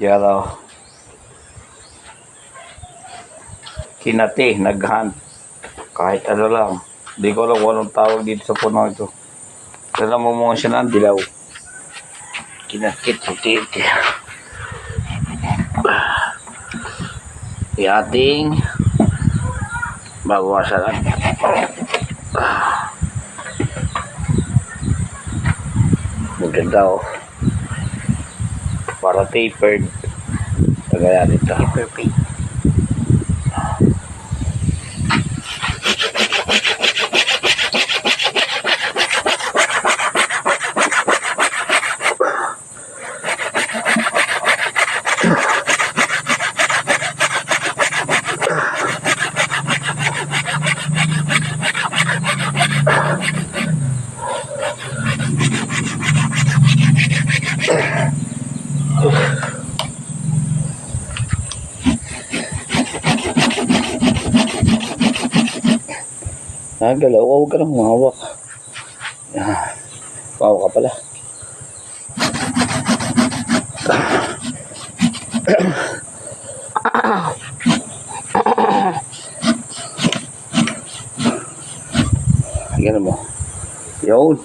Yaraw. Kinati, nag-hunt. Kahit ano lang. Hindi ko alam kung anong tawag dito sa puno ito. Kaya mo mga siya ng dilaw. Kinakit, puti. Yating bawasan. Maganda oh. Para tapered. Kagaya dito. Perfect. Galaw, huwag ka nang humawak. Wow ka pala. Ganun mo. Yun.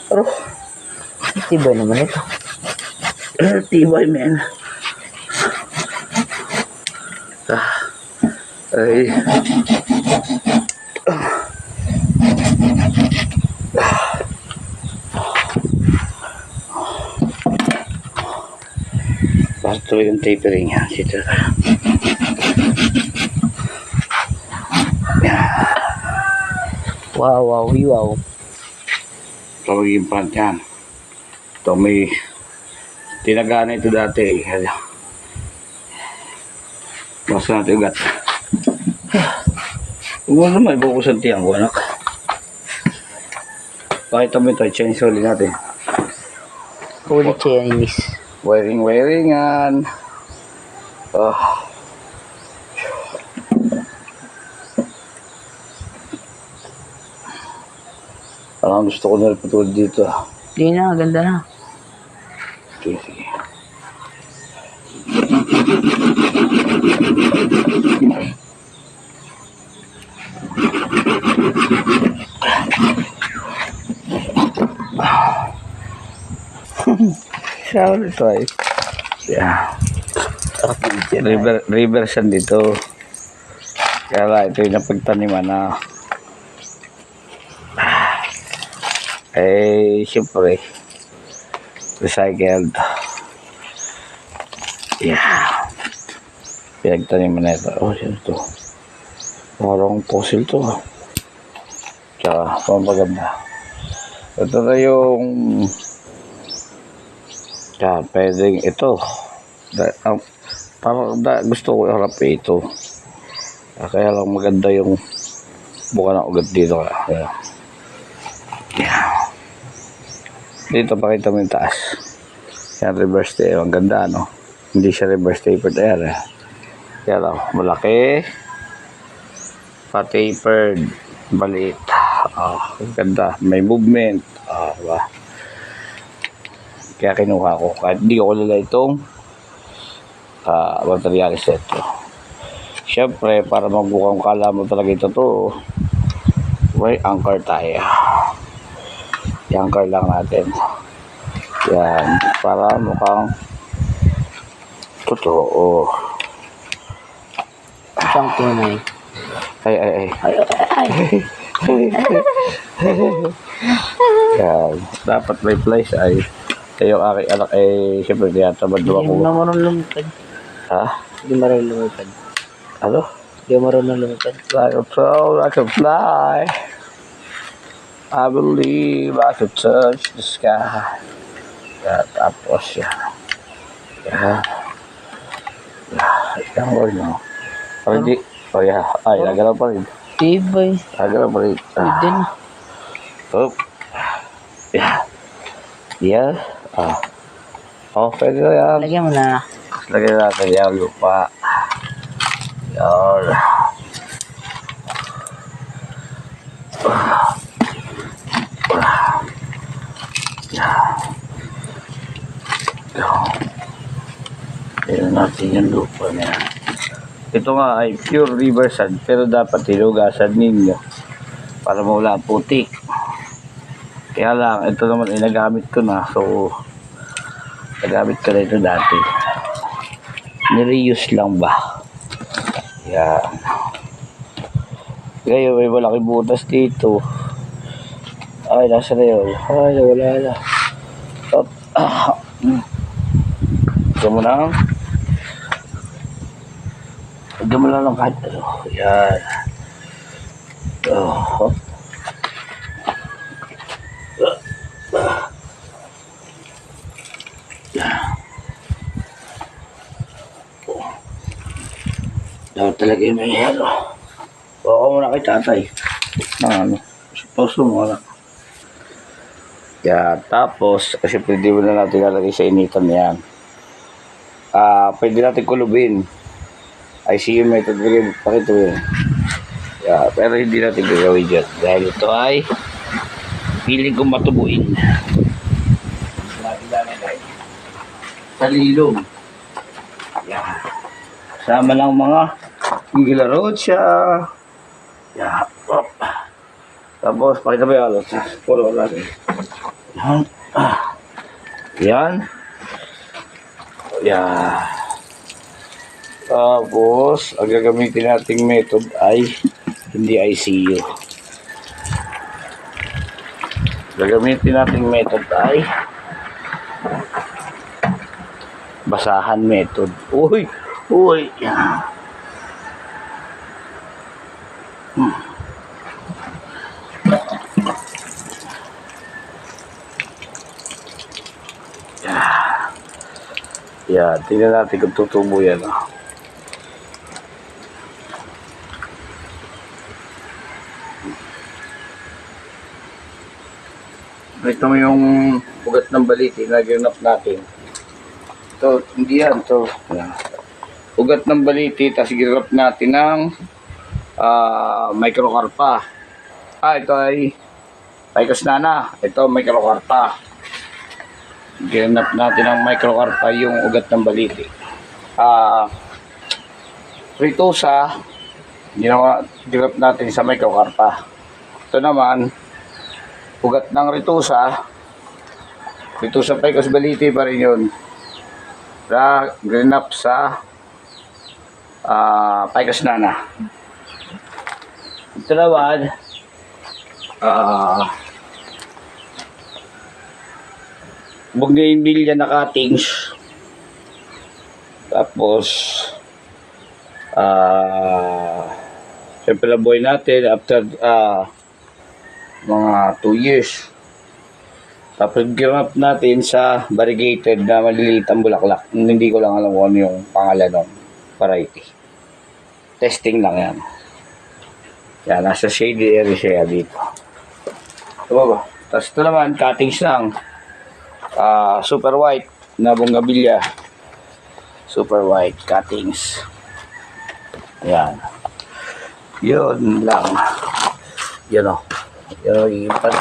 Pero, Tibay naman ito. tibay men. Ay. Bakit tuloy yung tapering niya? Dito. Wow, wow, wow. Tawag yung plant yan. Ito may tinagana ito dati. Basta natin ugat. Huwag mo naman ibukusan tiyang ko anak. Bakit naman ito? Chainsaw ulit natin. Ulit Chinese. Wiringan. Parang gusto ko na rin dito. Hindi na, ganda na. Sige, sige. Siya ulit ito ay. Yeah. Reversion dito. Kaya lang ito yung napagtaniman na. Eh, siyempre, recycled. Yeah. Pinagtaniman na ito. Oh, sino ito? Parang fossil to. Tsaka, pamaganda. Ito na yung pwedeng ito. Parang gusto ko iharap ito. Kaya lang maganda yung buka ng ugat dito. Kaya. Yeah. Dito pakita mo yung taas. Yan reverse tape. Ang ganda no. Hindi siya reverse tapered. Ayan. Kaya lang malaki. Pa-tapered. Maliit. Ang ganda. May movement. Diba? Kaya kinuha ko. Kahit hindi ko kilala itong materialis ito. Siyempre, para magbukang kala mo talaga ito to, may anchor tayo. I-anchor lang natin. Yan. Para mukhang totoo. Isang tunay. Ay. Yan. Dapat may place ay yung aking anak ay siyempre diyatabad Hindi ako. mo na marunong lumipad. Ha? Hindi marunong lumipad. Ano? Hindi mo marunong lumipad. I can fly. I believe I could touch the sky. Tapos yan. Yan mo rin no. Hindi. Oh yeah. Ay, nagalaw pa rin. Tibay. Nagalaw pa rin. Pwede na. Oh. Yeah. Yeah. Oh, pwede na yan. Lagyan mo na. Lagyan natin yan lupa. Yan. Tignan natin yung lupa niya. Ito nga ay pure river sand pero dapat hinugasan ninyo para mawala ang putik. Kaya lang, ito naman ay nagamit ko na. So, nagamit ko na ito dati. Nireuse lang ba? Yan. Ngayon, may malaking butas dito. Ay, nasa na yun? Ay, wala na. Stop. Ito mo na. Huwag mo lang kahit ano. Yan. Oh. Dapat talaga yung may ano. Baka muna kay tatay. Ano. Pause mo na. Yan. Tapos, kasi pwede mo na natin lalagay sa initan yan. Pwede natin kulubin. ICU method rin. Pakito yun. Yeah, pero hindi natin gagawin dyan. Dahil ito ay feeling kong matubuin. Sa lilong. Yeah. Sama ng mga gilarocha. Yeah. Op. Tapos, pakita ba yung alos? Puro natin. Yan. Yan. Yeah. Tapos, ang gagamitin nating method ay hindi ICU. Gagamitin nating method ay basahan method. Uy! Uy! Yan. Yan. Tingnan natin kung tutubo yan. Ito mo yung ugat ng baliti na ginap natin. Ito, hindi yan. Ito. Ugat ng baliti, tapos ginap natin ng microcarpa. Ito ay Ficus nana. Ito, microcarpa. Ginap natin ng microcarpa yung ugat ng baliti. Ritusa, ginap natin sa microcarpa. Ito naman, ugat ng ritusa Ficus baliti pa rin yun. Grinap sa Ficus nana. Ito naman, bougainvillea na cuttings. Tapos, siyempre nabuhay natin after mga 2 years. Tapos ginap natin sa variegated na maliliit ang bulaklak. Hindi ko lang alam kung ano yung pangalan ng variety. Testing lang yan. Yan, nasa shady area siya dito. Diba ba? Tapos ito naman, cuttings lang. Super white na bougainvillea. Super white cuttings. Yan. Yun lang. Yan o. Yan o, ipan.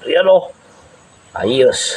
Yan o. Ayos.